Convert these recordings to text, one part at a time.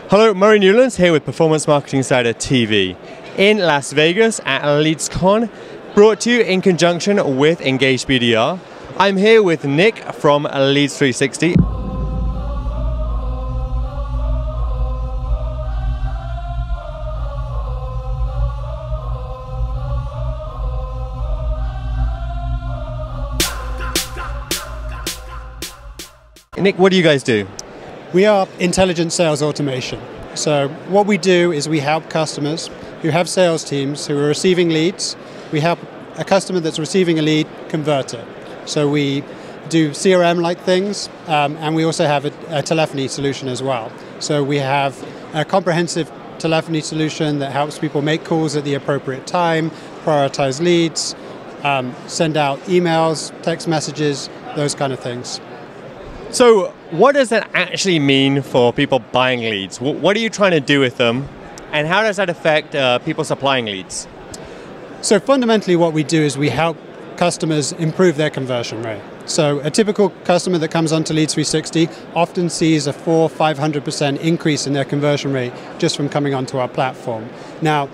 Hello, Murray Newlands here with Performance Marketing Insider TV in Las Vegas at LeadsCon, brought to you in conjunction with Engaged BDR. I'm here with Nick from Leads360. Nick, what do you guys do? We are intelligent sales automation. So what we do is we help customers who have sales teams who are receiving leads. We help a customer that's receiving a lead convert it. So we do CRM-like things, and we also have a telephony solution as well. So we have a comprehensive telephony solution that helps people make calls at the appropriate time, prioritize leads, send out emails, text messages, those kind of things. So what does that actually mean for people buying leads? What are you trying to do with them? And how does that affect people supplying leads? So fundamentally what we do is we help customers improve their conversion rate. So a typical customer that comes onto Leads360 often sees a 400–500% increase in their conversion rate just from coming onto our platform. Now,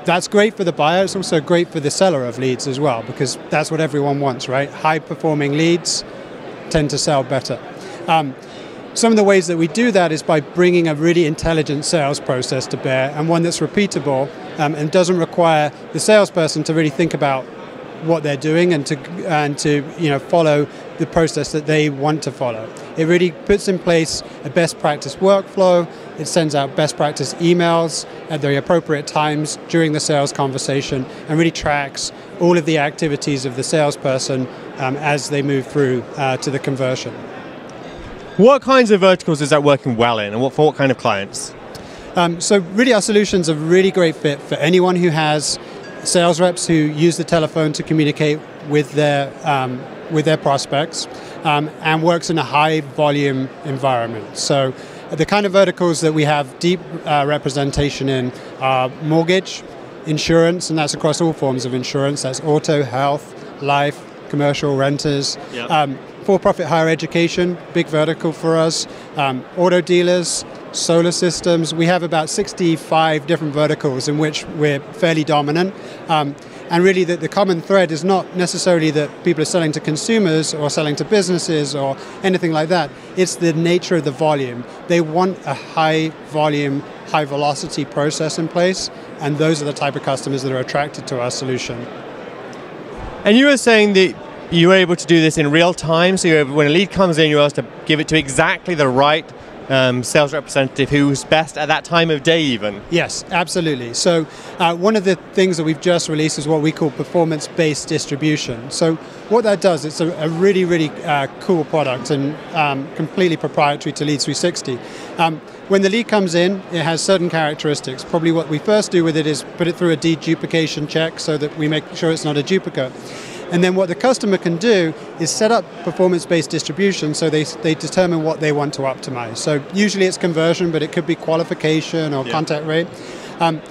that's great for the buyer. It's also great for the seller of leads as well, because that's what everyone wants, right? High-performing leads tend to sell better. Some of the ways that we do that is by bringing a really intelligent sales process to bear, and one that's repeatable and doesn't require the salesperson to really think about what they're doing and to follow the process that they want to follow. It really puts in place a best practice workflow. It sends out best practice emails at the appropriate times during the sales conversation, and really tracks all of the activities of the salesperson as they move through to the conversion. What kinds of verticals is that working well in, and for what kind of clients? So really our solution's a really great fit for anyone who has sales reps who use the telephone to communicate with their prospects, and works in a high volume environment. So the kind of verticals that we have deep representation in are mortgage, insurance, and that's across all forms of insurance. That's auto, health, life, commercial, renters. Yep. For-profit higher education, big vertical for us. Auto dealers, solar systems. We have about 65 different verticals in which we're fairly dominant. And really the common thread is not necessarily that people are selling to consumers or selling to businesses or anything like that. It's the nature of the volume. They want a high volume, high velocity process in place, and those are the type of customers that are attracted to our solution. And you were saying that you were able to do this in real time, so when a lead comes in, you're able to give it to exactly the right sales representative who's best at that time of day even? Yes, absolutely. So one of the things that we've just released is what we call performance-based distribution. So what that does, it's a really, really cool product and completely proprietary to Leads360. When the lead comes in, it has certain characteristics. Probably what we first do with it is put it through a deduplication check so that we make sure it's not a duplicate. And then what the customer can do is set up performance-based distribution so they determine what they want to optimize. So usually it's conversion, but it could be qualification or contact rate. And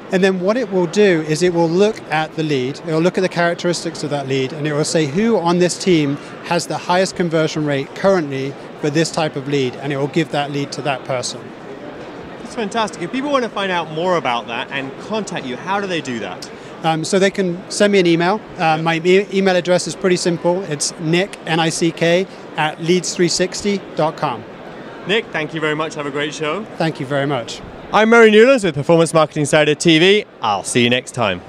then what it will do is it will look at the lead, it will look at the characteristics of that lead, and it will say who on this team has the highest conversion rate currently for this type of lead, and it will give that lead to that person. That's fantastic. If people want to find out more about that and contact you, how do they do that? So they can send me an email. My email address is pretty simple. It's Nick, N-I-C-K, at leads360.com. Nick, thank you very much. Have a great show. Thank you very much. I'm Murray Newlands with Performance Marketing Insider TV. I'll see you next time.